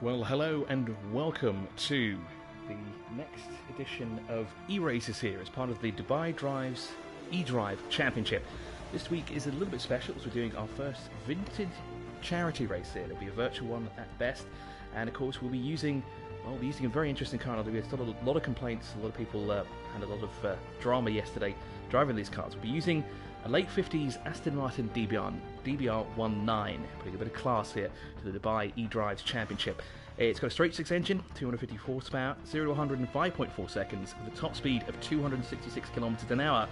Well, hello and welcome to the next edition of E-Races here as part of the Dubai Drives E-Drive Championship. This week is a little bit special as we're doing our first vintage charity race here. It'll be a virtual one at best, and of course we'll be using a very interesting car. There's still a lot of complaints, a lot of people had a lot of drama yesterday driving these cars. We'll be using a late 50s Aston Martin DBR19, putting a bit of class here to the Dubai E-Drives Championship. It's got a straight 6 engine, 250 horsepower, 0 to 100 in 5.4 seconds, with a top speed of 266 kilometers an hour.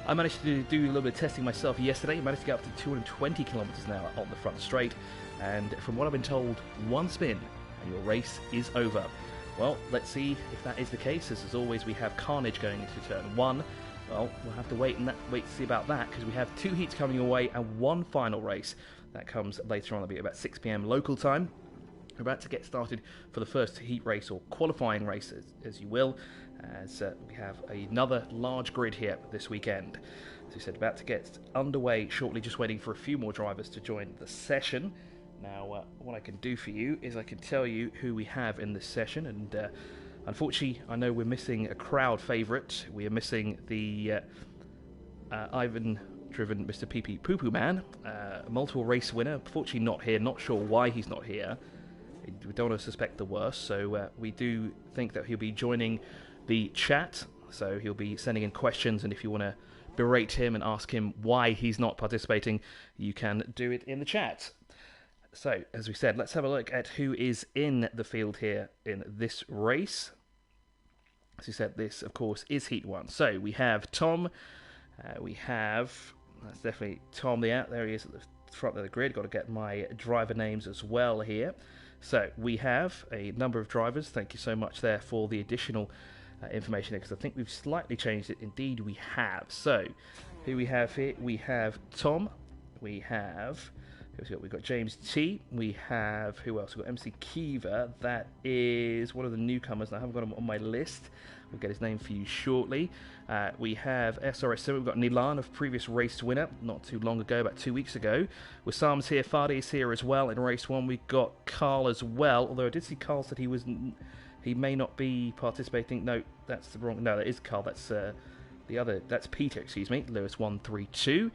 I managed to do a little bit of testing myself yesterday. I managed to get up to 220 kilometers an hour on the front straight, and from what I've been told, one spin and your race is over. Well, let's see if that is the case. As always, we have carnage going into turn one. Well, we'll have to wait to see about that, because we have 2 heats coming away and one final race that comes later on. It'll be about 6 p.m. local time. We're about to get started for the first heat race, or qualifying race, as you will, as we have another large grid here this weekend. As we said, about to get underway shortly, just waiting for a few more drivers to join the session. Now, what I can do for you is I can tell you who we have in this session, and unfortunately, I know we're missing a crowd favourite. We are missing the Ivan-driven Mr. PP Poo Poo Man, multiple race winner. Unfortunately, not here. Not sure why he's not here. We don't want to suspect the worst, so we do think that he'll be joining the chat. So he'll be sending in questions, and if you want to berate him and ask him why he's not participating, you can do it in the chat. So, as we said, let's have a look at who is in the field here in this race. As we said, this, of course, is Heat 1. So, we have Tom. That's definitely Tom there. There he is at the front of the grid. Got to get my driver names as well here. So, we have a number of drivers. Thank you so much there for the additional information there, because I think we've slightly changed it. Indeed, we have. So, who we have here? We have Tom. We've got James T. We have, who else? We've got MC Kiva. That is one of the newcomers. I haven't got him on my list. We'll get his name for you shortly. We have SRS7. We've got Nilan, a previous race winner, not too long ago, about 2 weeks ago. Wasam's here. Fadi is here as well in race 1. We've got Carl as well, although I did see Carl said he may not be participating. No, that's the wrong. No, that is Carl. That's Peter, excuse me, Lewis 132.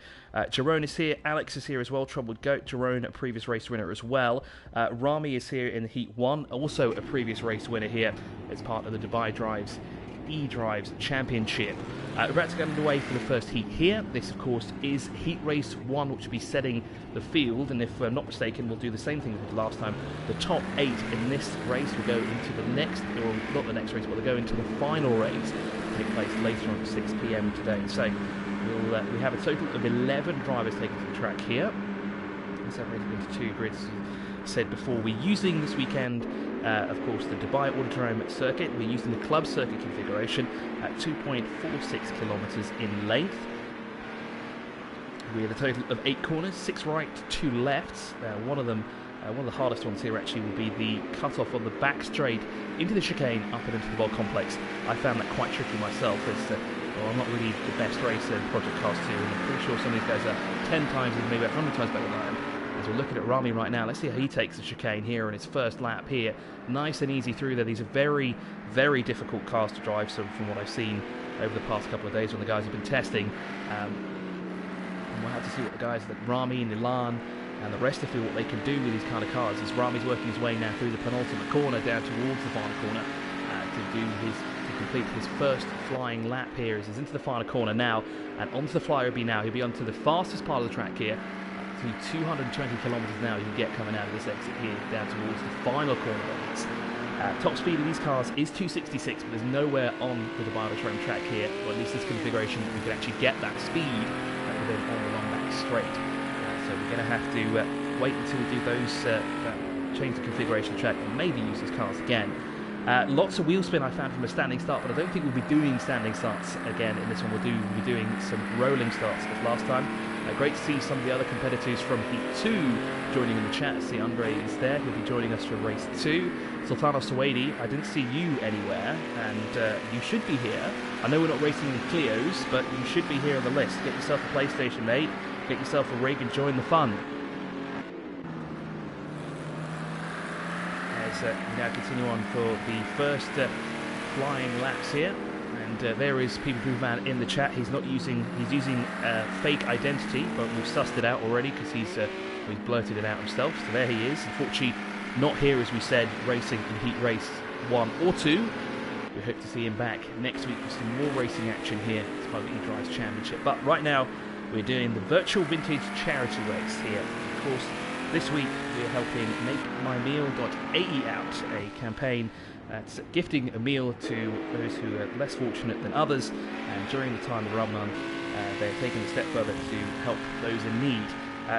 Jerome is here, Alex is here as well, Troubled Goat, Jerome, a previous race winner as well. Rami is here in Heat 1, also a previous race winner here as part of the Dubai Drives E-Drives Championship. We're about to get underway for the first heat here. This, of course, is Heat Race 1, which will be setting the field, and if I'm not mistaken, we'll do the same thing as we did last time. The top 8 in this race will go into the next, or not the next race, but they'll go into the final race, take place later on at 6 p.m. today. So we have a total of 11 drivers taking to the track here, separated into 2 grids. As said before, we're using this weekend, of course, the Dubai Auditorium circuit. We're using the club circuit configuration at 2.46 kilometers in length. We have a total of 8 corners, 6 right, 2 lefts. One of the hardest ones here actually will be the cut-off on the back straight into the chicane up and into the Bolt complex. I found that quite tricky myself, as I'm not really the best racer in Project Cast 2, and I'm pretty sure some of these guys are 10 times, even maybe 100 times better than I am. As we're looking at Rami right now, let's see how he takes the chicane here on his first lap here. Nice and easy through there. These are very, very difficult cars to drive, so from what I've seen over the past couple of days when the guys have been testing. And we'll have to see what the guys like Rami, Nilan, and the rest of what they can do with these kind of cars, as Rami's working his way now through the penultimate corner down towards the final corner to complete his first flying lap here, as he's into the final corner now, and onto the flyer he'll be onto the fastest part of the track here, to 220 kilometers an hour you get coming out of this exit here down towards the final corner of this. Top speed of these cars is 266, but there's nowhere on the Dubai Auditorium track here, or at least this configuration, that we can actually get that speed on the long back straight. So we're going to have to wait until we do those, change the configuration track, and maybe use these cars again. Lots of wheel spin I found from a standing start, but I don't think we'll be doing standing starts again in this one. We'll be doing some rolling starts as last time. Great to see some of the other competitors from Heat 2 joining in the chat. See, Andre is there. He'll be joining us for Race 2. Sultano Suwaidi, I didn't see you anywhere, and you should be here. I know we're not racing in Clios, but you should be here on the list. Get yourself a PlayStation, mate. Get yourself a rig and join the fun. As we now continue on for the first flying laps here. And there is People Man in the chat. He's using fake identity, but we've sussed it out already because he's blurted it out himself. So there he is. Unfortunately, not here as we said, racing in Heat Race 1 or 2. We hope to see him back next week for some more racing action here as part of the eDrives Championship. But right now, we're doing the virtual vintage charity race here. Of course, this week we're helping MakeMyMeal.ae out, a campaign that's gifting a meal to those who are less fortunate than others. And during the time of Ramadan, they're taking a step further to help those in need.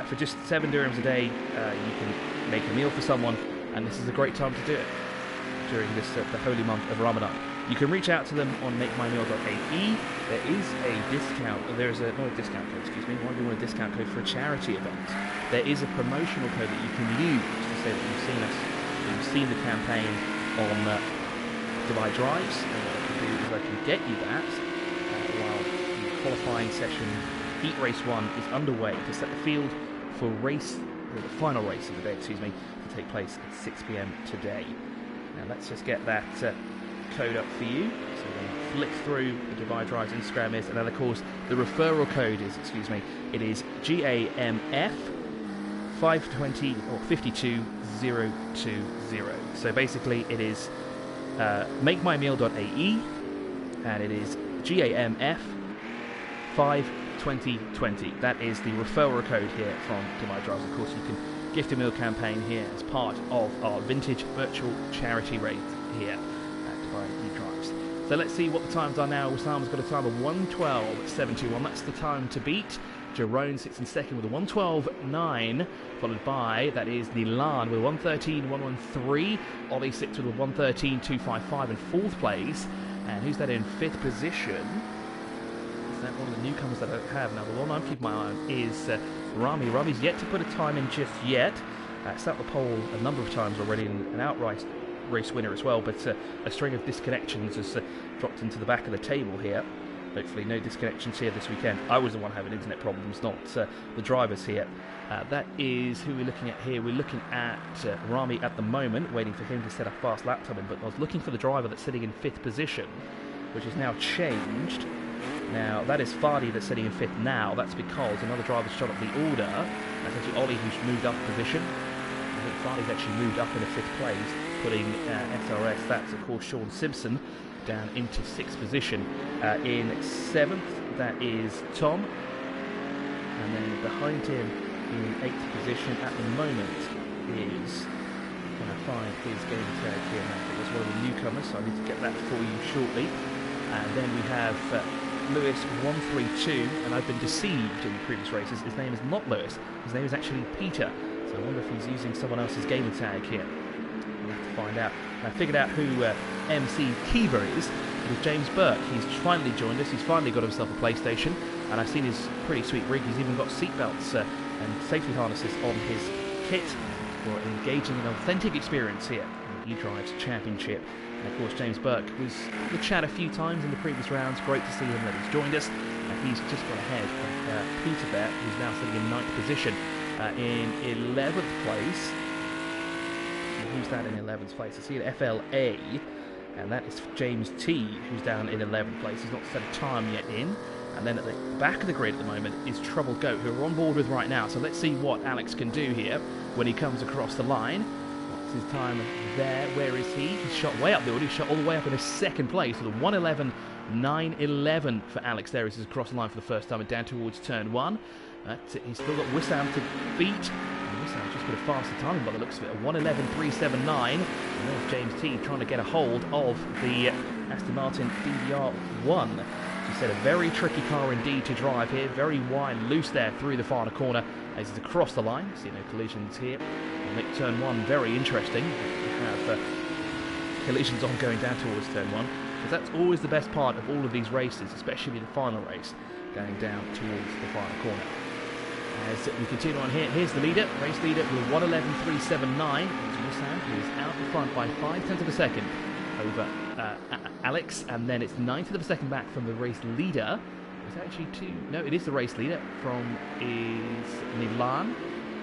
For just 7 dirhams a day, you can make a meal for someone, and this is a great time to do it during this the holy month of Ramadan. You can reach out to them on MakeMyMeal.ae. There is a discount. There is not a discount code. Excuse me. Why do you want a discount code for a charity event? There is a promotional code that you can use to say that you've seen us, you've seen the campaign on Dubai Drives. And what I can do is I can get you that while the qualifying session, Heat Race 1, is underway to set the field for the final race of the day. Excuse me, to take place at 6 p.m. today. Now let's just get that code up for you. So we're going to flick through the Dubai Drives Instagram is, and then of course the referral code is, it is GAMF 520 or 52020. So basically it is MakeMyMeal.ae, and it is GAMF 52020. That is the referral code here from Dubai Drives. Of course, you can gift a meal campaign here as part of our vintage virtual charity race here at Dubai eDrives. So let's see what the times are now. Wasam's got a time of 1:12.71. That's the time to beat. Jerome sits in second with a 1:12.9, followed by, that is Nilan with 1:13.113. Ollie sits with a 1:13.255 in fourth place. And who's that in fifth position? Is that one of the newcomers that I don't have? Now, the one I'm keeping my eye on is Rami. Rami's yet to put a time in just yet. Sat the pole a number of times already, and an outright race winner as well, but a string of disconnections has dropped into the back of the table here. Hopefully no disconnections here this weekend. I was the one having internet problems, not the drivers here. That is who we're looking at here. We're looking at Rami at the moment, waiting for him to set a fast lap time in, but I was looking for the driver that's sitting in fifth position, which is now changed. Now, that is Fadi that's sitting in fifth now. That's because another driver's shot up the order. That's actually Ollie who's moved up a position. I think Fadi's actually moved up into fifth place, putting SRS, that's of course Sean Simpson, down into sixth position. In seventh, that is Tom. And then behind him in eighth position at the moment is, can I find his game tag here now? It was one of the newcomers, so I need to get that for you shortly. And then we have Lewis 132, and I've been deceived in the previous races. His name is not Lewis, his name is actually Peter. So I wonder if he's using someone else's gamer tag here. We'll have to find out. And I figured out who MC Kiva is. It was James Burke. He's finally joined us. He's finally got himself a PlayStation, and I've seen his pretty sweet rig. He's even got seatbelts and safety harnesses on his kit for engaging in an authentic experience here in the eDrives Championship. And of course, James Burke was in the chat a few times in the previous rounds. Great to see him that he's joined us. He's just got ahead of Peter there, who's now sitting in ninth position. In 11th place, who's that in 11th place? I see an FLA, and that is James T, who's down in 11th place. He's not set a time yet in. And then at the back of the grid at the moment is Trouble Goat, who we're on board with right now. So let's see what Alex can do here when he comes across the line. What's his time there? Where is he? He's shot way up the order. He's shot all the way up in a second place with a 1:11.911 for Alex there as he's across the line for the first time and down towards turn one. He's still got Wissam to beat. Wissam's just got a faster time by the looks of it, a 1:11.379. And there's James T trying to get a hold of the Aston Martin DBR1. She said a very tricky car indeed to drive here, very wide, loose there through the final corner as he's across the line. See no collisions here. We'll make turn one very interesting. We have collisions on going down towards turn one, because that's always the best part of all of these races, especially the final race, going down towards the final corner. As we continue on here, here's the leader, race leader with 1:11.379. Who is out in front by 0.5 of a second over Alex, and then it's 0.9 of a second back from the race leader. It's actually no, it is the race leader from is Nilan,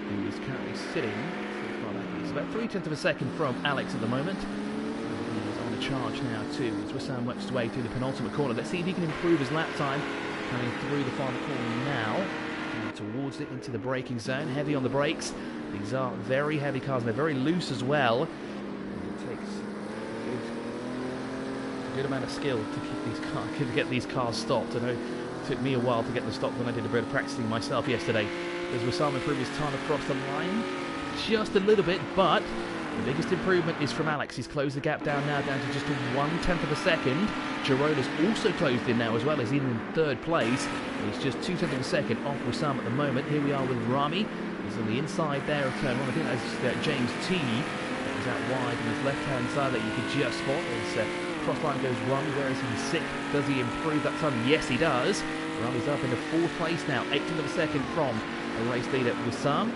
who is currently sitting. So far that is It's about 0.3 of a second from Alex at the moment. He's on a charge now too, as Wissam works his way through the penultimate corner. Let's see if he can improve his lap time. Coming through the final corner now, and towards it into the braking zone. Heavy on the brakes. These are very heavy cars, and they're very loose as well. And it takes a good amount of skill to get these cars stopped. I know it took me a while to get them stopped when I did a bit of practicing myself yesterday. Does Wissam improve his time across the line? Just a little bit, but the biggest improvement is from Alex. He's closed the gap down now, down to just 1/10 of a second. Jerome has also closed in now as well, as he's in third place. He's just 0.2 of a second off Wissam at the moment. Here we are with Rami. He's on the inside there of turn one. I think that's James T. That was out wide on his left-hand side that you could just spot. His cross line goes Rami, where is he sixth? Does he improve that time? Yes, he does. Rami's up into fourth place now, 0.8 of a second from a race leader Wissam.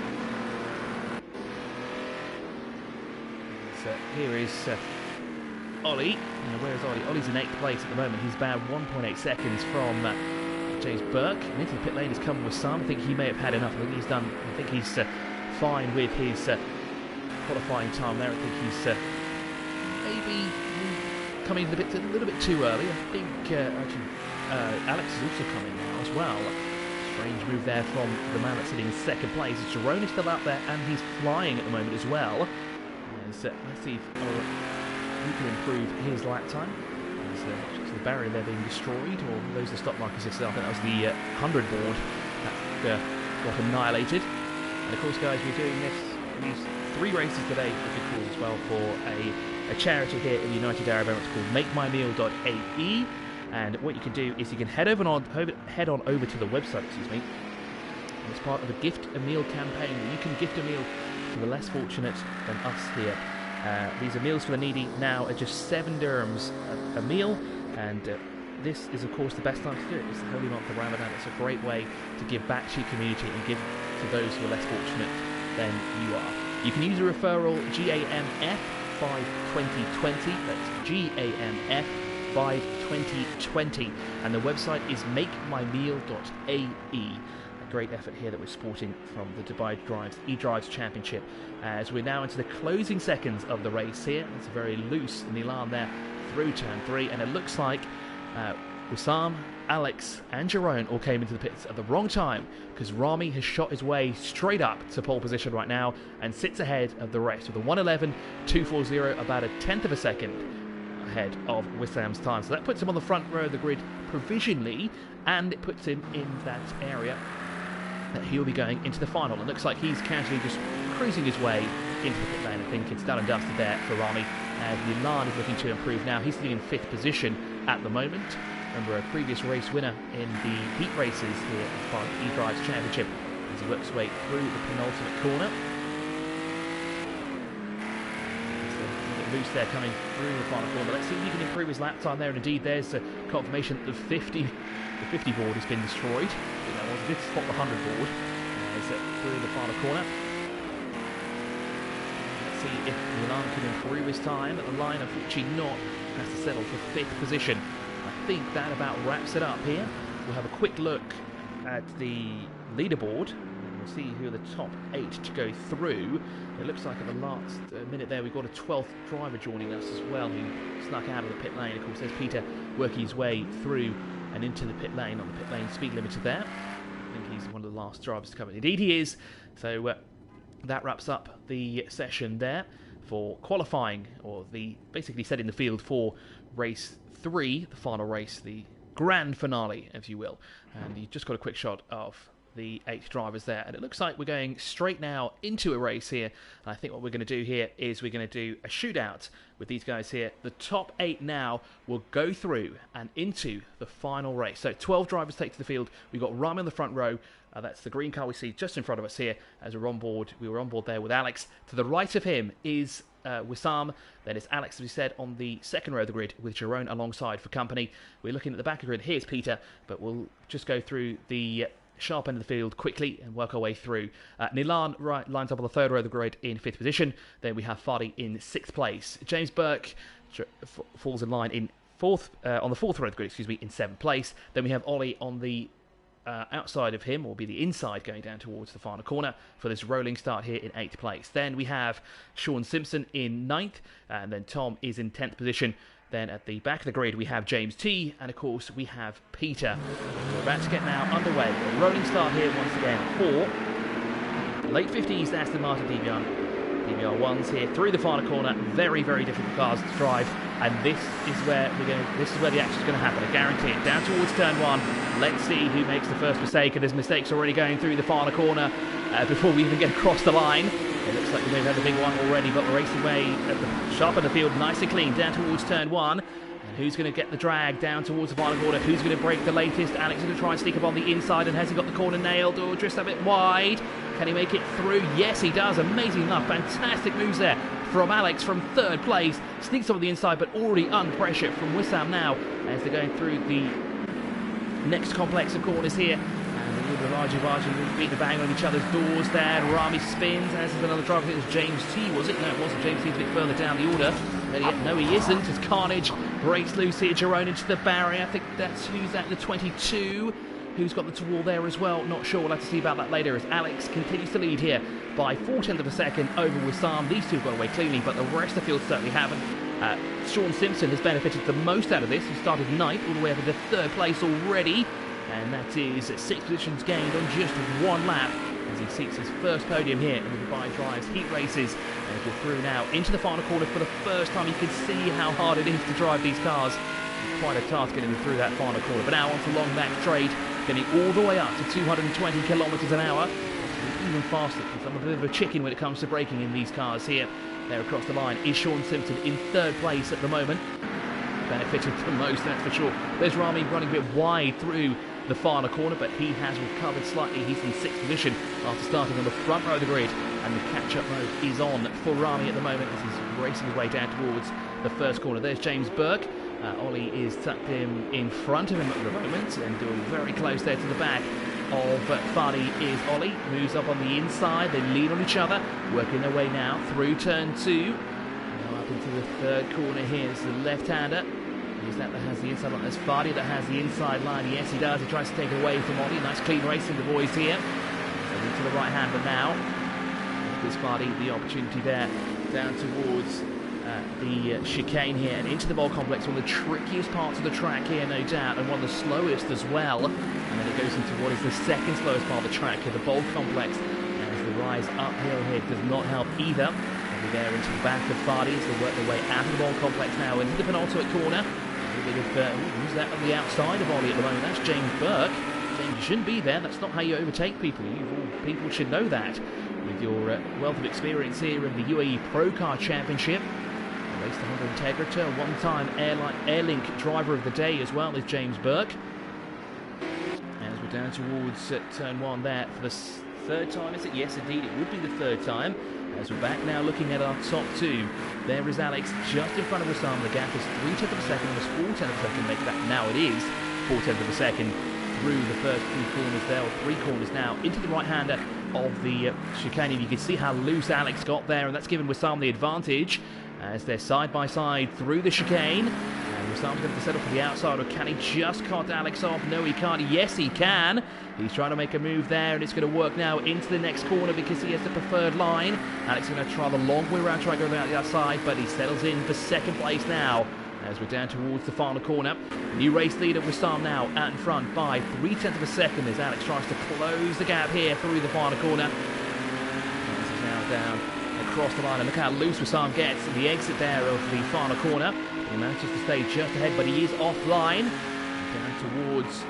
So here is Ollie. Where is Ollie? Ollie's in 8th place at the moment. He's about 1.8 seconds from James Burke. And into the pit lane is coming Wissam. I think he may have had enough. I think he's fine with his qualifying time there. I think he's maybe coming a little bit too early. I think Alex is also coming now as well. Strange move there from the man that's sitting in second place. Jerome is still out there, and he's flying at the moment as well. Let's see if he can improve his lap time. There's the barrier there being destroyed, or those are the stop markers yesterday. I think that was the 100 board that got annihilated. And of course, guys, we're doing these 3 races today, which are called as well, for a charity here in the United Arab Emirates called MakeMyMeal.ae. And what you can do is you can head on over to the website, and it's part of a gift a meal campaign where you can gift a meal to the less fortunate than us here. These are meals for the needy now at just 7 dirhams a meal, and this is of course the best time to do it. It's the holy month of Ramadan. It's a great way to give back to your community and give to those who are less fortunate than you are. You can use a referral GAMF 52020. That's GAMF 52020, and the website is MakeMyMeal.ae. Great effort here that we're sporting from the Dubai eDrives Championship, as we're now into the closing seconds of the race here. It's very loose in the alarm there through turn 3, and it looks like Wissam, Alex and Jerome all came into the pits at the wrong time, because Rami has shot his way straight up to pole position right now and sits ahead of the rest with a 1:11.240, about 1/10 of a second ahead of Wissam's time. So that puts him on the front row of the grid provisionally, and it puts him in that area that he'll be going into the final. It looks like he's casually just cruising his way into the pit lane. I think it's done and dusted there for Rami. Milan is looking to improve now. He's sitting in 5th position at the moment. Remember, a previous race winner in the heat races here as part of the eDrives Championship, as he works his way through the penultimate corner. Loose there coming through the final corner. Let's see if he can improve his lap time there, and indeed there's a confirmation that the 50 board has been destroyed. That was, did spot the 100 board through the final corner. Let's see if Milan can improve his time at the line. Unfortunately not, has to settle for 5th position. I think that about wraps it up here. We'll have a quick look at the leaderboard. We'll see who are the top 8 to go through. It looks like at the last minute there we've got a 12th driver joining us as well, who snuck out of the pit lane. Of course, there's Peter working his way through and into the pit lane on the pit lane speed limiter there. I think he's one of the last drivers to come in. Indeed he is. So that wraps up the session there for qualifying, or the basically setting the field for race 3, the final race, the grand finale, if you will. And you just got a quick shot of the 8 drivers there, and it looks like we're going straight now into a race here. And I think what we're going to do here is we're going to do a shootout with these guys here. The top 8 now will go through and into the final race. So 12 drivers take to the field. We've got Rami on the front row. That's the green car we see just in front of us here as we're on board. We were on board there with Alex. To the right of him is Wissam. Then it's Alex, as we said, on the second row of the grid with Jerome alongside for company. We're looking at the back of the grid. Here's Peter, but we'll just go through the sharp end of the field quickly and work our way through. Nilan lines up on the third row of the grid in 5th position. Then we have Fadi in 6th place. James Burke falls in line in on the 4th row of the grid, in 7th place. Then we have Ollie on the outside of him, or be the inside going down towards the final corner for this rolling start here in 8th place. Then we have Sean Simpson in 9th, and then Tom is in 10th position. Then at the back of the grid we have James T, and of course we have Peter. We're about to get now underway. A rolling start here once again for late 50s Aston Martin DBR1s here through the final corner. Very, very difficult cars to drive, and this is where the action is going to happen. I guarantee it. Down towards turn 1. Let's see who makes the first mistake, and there's mistakes already going through the final corner before we even get across the line. It looks like we may have had a big one already, but we're racing away at the sharp of the field, nice and clean, down towards turn 1. And who's going to get the drag down towards the final corner? Who's going to break the latest? Alex is going to try and sneak up on the inside, and has he got the corner nailed, or just a bit wide? Can he make it through? Yes, he does. Amazing enough. Fantastic moves there from Alex from 3rd place. Sneaks up on the inside, but already under pressure from Wissam now as they're going through the next complex of corners here. The larger beat the bang on each other's doors there. Rami spins, as is another driver. I think it was James T, was it? No, it wasn't. James T's a bit further down the order. No, he isn't. As Carnage breaks loose here. Jerome into the barrier. I think that's who's that, the 22. Who's got the tool there as well? Not sure. We'll have to see about that later, as Alex continues to lead here by 0.4 of a second over Wissam. These two have got away cleanly, but the rest of the field certainly haven't. Sean Simpson has benefited the most out of this. He started 9th all the way up into 3rd place already. And that is 6 positions gained on just 1 lap as he seeks his first podium here in the Dubai Drives Heat Races. And we're through now into the final corner for the first time. You can see how hard it is to drive these cars. It's quite a task getting through that final corner. But now onto long back straight, getting all the way up to 220 kilometres an hour. Even faster, because I'm a bit of a chicken when it comes to braking in these cars here. There across the line is Sean Simpson in 3rd place at the moment. Benefited the most, that's for sure. There's Rami running a bit wide through the final corner, but he has recovered slightly. He's in 6th position after starting on the front row of the grid, and the catch-up mode is on for Rami at the moment as he's racing his way down towards the first corner. There's James Burke. Ollie is tucked in front of him at the moment and doing very close there to the back of Fadi is Ollie. Moves up on the inside, they lean on each other, working their way now through turn 2. Now up into the 3rd corner here. This is the left-hander. Is that has the inside line? There's Fadi that has the inside line. Yes, he does. He tries to take it away from Ollie. Nice clean racing, the boys here. So into the right hander now. Gives Fadi the opportunity there down towards the chicane here and into the bowl complex. One of the trickiest parts of the track here, no doubt, and one of the slowest as well. And then it goes into what is the 2nd slowest part of the track here, the bowl complex. As the rise uphill here does not help either. Over there into the back of Fadi as they work their way out of the bowl complex now into the penultimate corner. Who's that on the outside of Ollie at the moment? That's James Burke. James, you shouldn't be there. That's not how you overtake people. People should know that. With your wealth of experience here in the UAE Pro Car Championship. Raced the Honda Integrator, one-time Airlink driver of the day as well is James Burke. As we're down towards turn 1 there for the 3rd time, is it? Yes, indeed, it would be the 3rd time. As we're back now looking at our top 2, there is Alex just in front of Wissam. The gap is 0.3 of a second, almost 0.4 of a second. Make that now it is 0.4 of a second through the first 2 corners there, or 3 corners now, into the right-hander of the chicane. You can see how loose Alex got there, and that's given Wissam the advantage as they're side by side through the chicane. And Wissam's going to settle for the outside, or can he just cut Alex off? No, he can't. Yes, he can. He's trying to make a move there, and it's going to work now into the next corner because he has the preferred line. Alex is going to try the long way around, try to go around the outside, but he settles in for 2nd place now as we're down towards the final corner. New race leader Wissam now out in front by 0.3 of a second as Alex tries to close the gap here through the final corner. This is now down across the line, and look how loose Wissam gets at the exit there of the final corner. He manages to stay just ahead, but he is offline. Down towards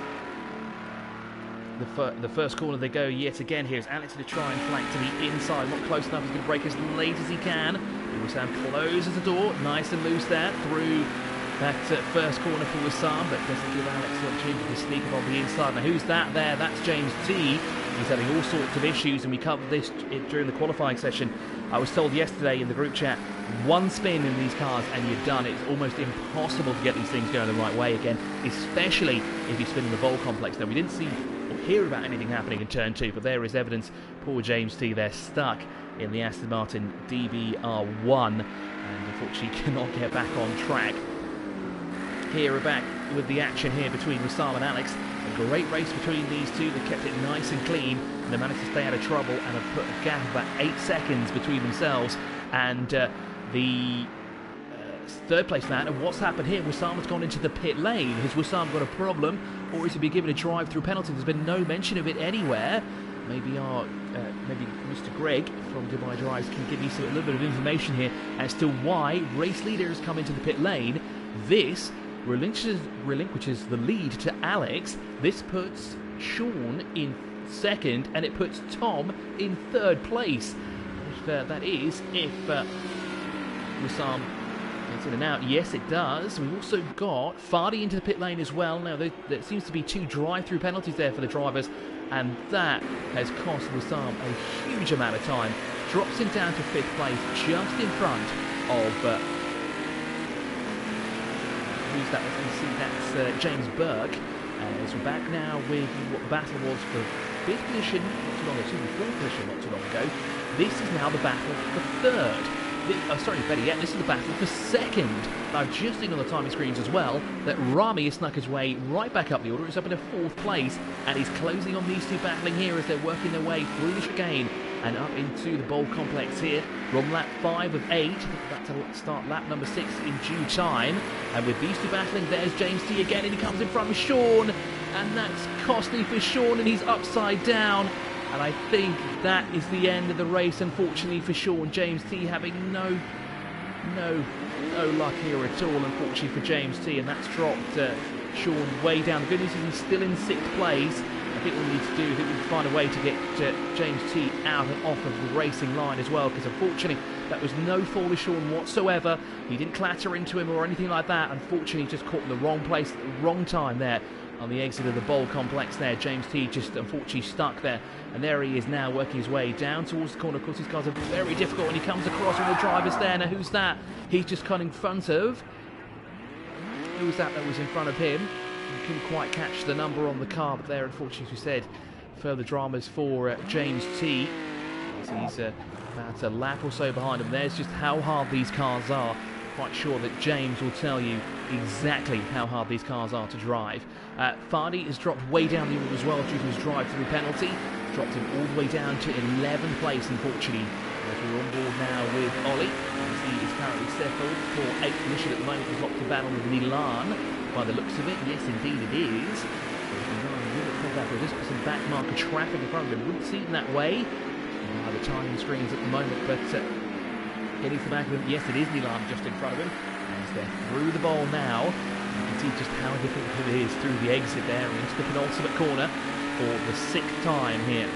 the first corner they go yet again. Here's Alex to try and flank to the inside. Not close enough. He's going to brake as late as he can. Wissam closes the door, nice and loose there through that first corner for Wissam, but doesn't give Alex the opportunity to sneak up on the inside. Now who's that there? That's James T. He's having all sorts of issues, and we covered this during the qualifying session. I was told yesterday in the group chat, 1 spin in these cars and you're done. It's almost impossible to get these things going the right way again, especially if you spin in the bowl complex. Now we didn't see or hear about anything happening in turn 2, but there is evidence. Poor James T there, stuck in the Aston Martin DBR1, and unfortunately cannot get back on track. here. We're back with the action here between Wissam and Alex. A great race between these two. They kept it nice and clean, and they managed to stay out of trouble and have put a gap of about 8 seconds between themselves and the third place man. And what's happened here? Wissam has gone into the pit lane. Has Wissam got a problem, or is he being given a drive-through penalty? There's been no mention of it anywhere. Maybe maybe Mr. Greg from Dubai Drives can give me a little bit of information here as to why race leaders come into the pit lane. This relinquishes the lead to Alex. This puts Sean in second, and it puts Tom in third place. If Wissam gets in and out, yes it does. We've also got Fardy into the pit lane as well. Now there seems to be 2 drive-through penalties there for the drivers, and that has cost Wissam a huge amount of time. Drops him down to 5th place, just in front of who's that? Let's see, that's James Burke. As we're back now with what the battle was for 5th position not too long ago, 4th position not too long ago. This is now the battle for 3rd. Better yet, this is the battle for 2nd. I've just seen on the timing screens as well that Rami has snuck his way right back up the order. He's up in a 4th place, and he's closing on these two battling here as they're working their way through the chicane and up into the bowl complex here. We're on lap 5 of 8. About to start lap number 6 in due time. And with these two battling, there's James T again, and he comes in front of Sean, and that's costly for Sean, and he's upside down. And I think that is the end of the race, unfortunately for Sean. James T having no luck here at all, unfortunately for James T, and that's dropped Sean way down. The good news is he's still in 6th place. I think what we need to do is we need to find a way to get James T out and off of the racing line as well, because unfortunately that was no fault of Sean whatsoever. He didn't clatter into him or anything like that. Unfortunately, he just caught in the wrong place at the wrong time there on the exit of the bowl complex there. James T just unfortunately stuck there, and there he is now working his way down towards the corner. Of course, these cars are very difficult when he comes across all the drivers there. Now who's that? He's just cut in front of, who was that was in front of him? You couldn't quite catch the number on the car, but there, unfortunately, as we said, further dramas for James T. He's about a lap or so behind him. There's just how hard these cars are. Quite sure that James will tell you exactly how hard these cars are to drive. Fardy has dropped way down the order as well due to his drive-through penalty. Dropped him all the way down to 11th place, unfortunately. As we're on board now with Ollie, as he is currently settled for 8th position at the moment. He's locked to battle with Milan by the looks of it. Yes, indeed it is. There's just some back marker traffic in front of him. Wouldn't see it in that way. The timing screens at the moment, but getting to the back of him. Yes, it is Milan just in front of him. As they're through the bowl now, you can see just how difficult it is through the exit there and into the penultimate corner for the 6th time here. We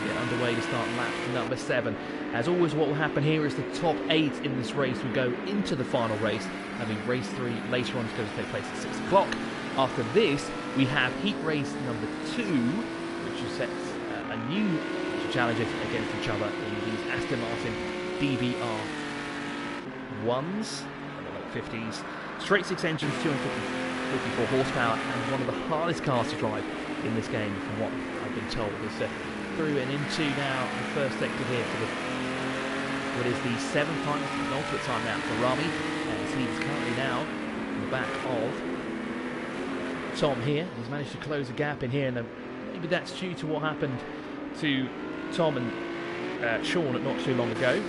get underway to start lap number 7. As always, what will happen here is the top 8 in this race will go into the final race, having race 3 later on is going to take place at 6 o'clock. After this, we have heat race number 2, which sets a new challenges against each other in these Aston Martin DBR 1s, the late 50s, straight 6 engines, 254 horsepower, and one of the hardest cars to drive in this game, from what I've been told. Is through and into now the first sector here for what is the 7th time, the ultimate time now for Rami, as he is currently now in the back of Tom here. He's managed to close a gap in here, and maybe that's due to what happened to Tom and Sean not too long ago,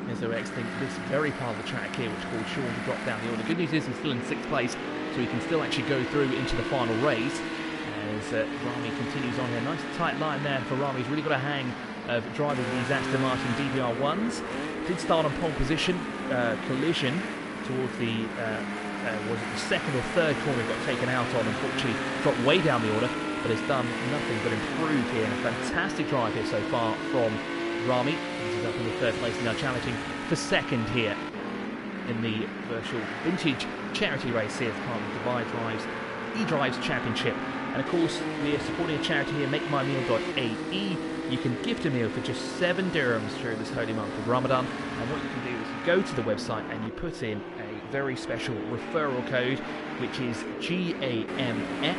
as they were exiting this very part of the track here, which caused Sean to drop down the order. The good news is he's still in 6th place, so he can still actually go through into the final race. As Rami continues on here, nice tight line there for Rami. He's really got a hang of driving these Aston Martin DBR 1s. Did start on pole position, collision towards the was it the 2nd or 3rd corner he got taken out on. Unfortunately, dropped way down the order, but has done nothing but improve here. And a fantastic drive here so far from Rami. He's up in the 3rd place, now challenging for 2nd here in the virtual vintage charity race here as part of the Dubai Drives eDrives Championship. And of course, we are supporting a charity here, makemymeal.ae. You can gift a meal for just 7 dirhams during this holy month of Ramadan. And what you can do is you go to the website and you put in a very special referral code, which is GAMF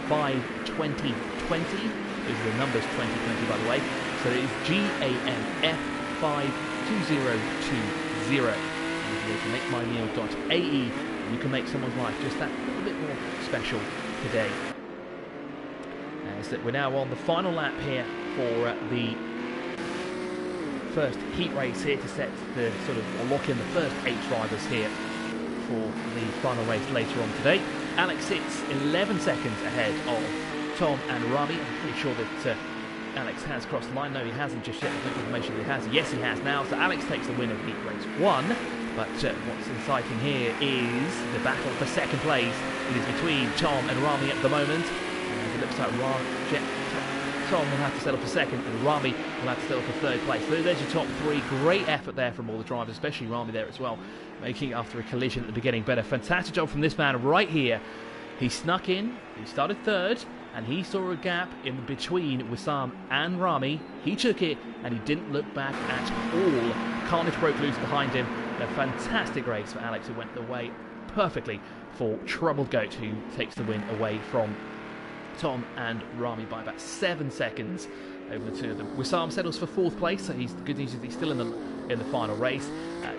52020. Those are the numbers 2020, by the way. So it is GAMF 52020. And you can go to makemymeal.ae you can make someone's life just that little bit more special today. As that we're now on the final lap here for the first heat race here to set the sort of lock in the first 8 drivers here for the final race later on today. Alex sits 11 seconds ahead of Tom and Rami. I'm pretty sure that Alex has crossed the line. No, he hasn't just yet. There's no confirmation that he has. Yes, he has now. So Alex takes the win of heat race 1. But what's exciting here is the battle for second place. It is between Tom and Rami at the moment. And it looks like Tom will have to settle for second, and Rami will have to settle for third place. So there's your top 3. Great effort there from all the drivers, especially Rami there as well, making after a collision at the beginning. But a fantastic job from this man right here. He snuck in, he started third, and he saw a gap in between Wissam and Rami. He took it, and he didn't look back at all. Carnage broke loose behind him. A fantastic race for Alex, who went away perfectly for Troubled Goat, who takes the win away from Tom and Rami by about 7 seconds over the two of them. Wissam settles for 4th place, so the good news is he's still in the final race.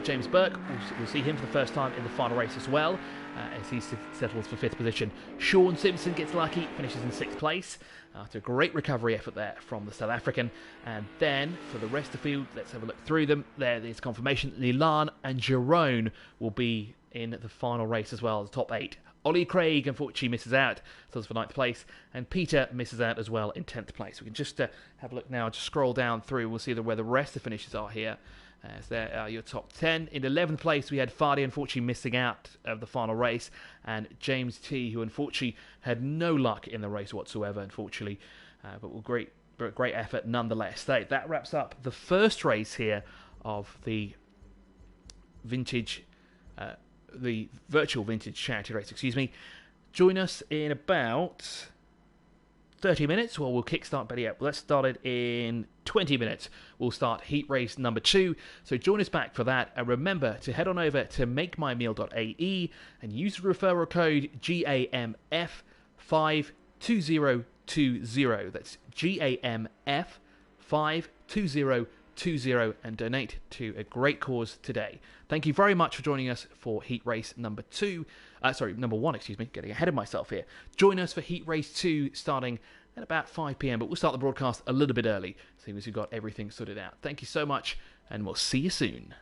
James Burke, we'll see him for the first time in the final race as well, as he settles for 5th position. Sean Simpson gets lucky, finishes in 6th place after a great recovery effort there from the South African. And then for the rest of the field, let's have a look through them. There's confirmation that Nilan and Jerome will be in the final race as well, the top 8. Ollie Craig, unfortunately, misses out, so it's for 9th place, and Peter misses out as well in 10th place. We can just have a look now, just scroll down through, we'll see where the rest of the finishes are here. As there are your top 10. In 11th place, we had Fardy, unfortunately, missing out of the final race, and James T, who unfortunately had no luck in the race whatsoever, unfortunately, but great effort nonetheless. That wraps up the first race here of the vintage the virtual vintage charity race, Join us in about 30 minutes. Well, we'll kickstart, but yeah, let's start it in 20 minutes. We'll start heat race number 2. So join us back for that. And remember to head on over to makemymeal.ae and use the referral code GAMF52020. That's GAMF52020 and donate to a great cause today. Thank you very much for joining us for heat race number 1, getting ahead of myself here. Join us for heat race 2 starting at about 5 p.m, but we'll start the broadcast a little bit early, as soon as we've got everything sorted out. Thank you so much, and we'll see you soon.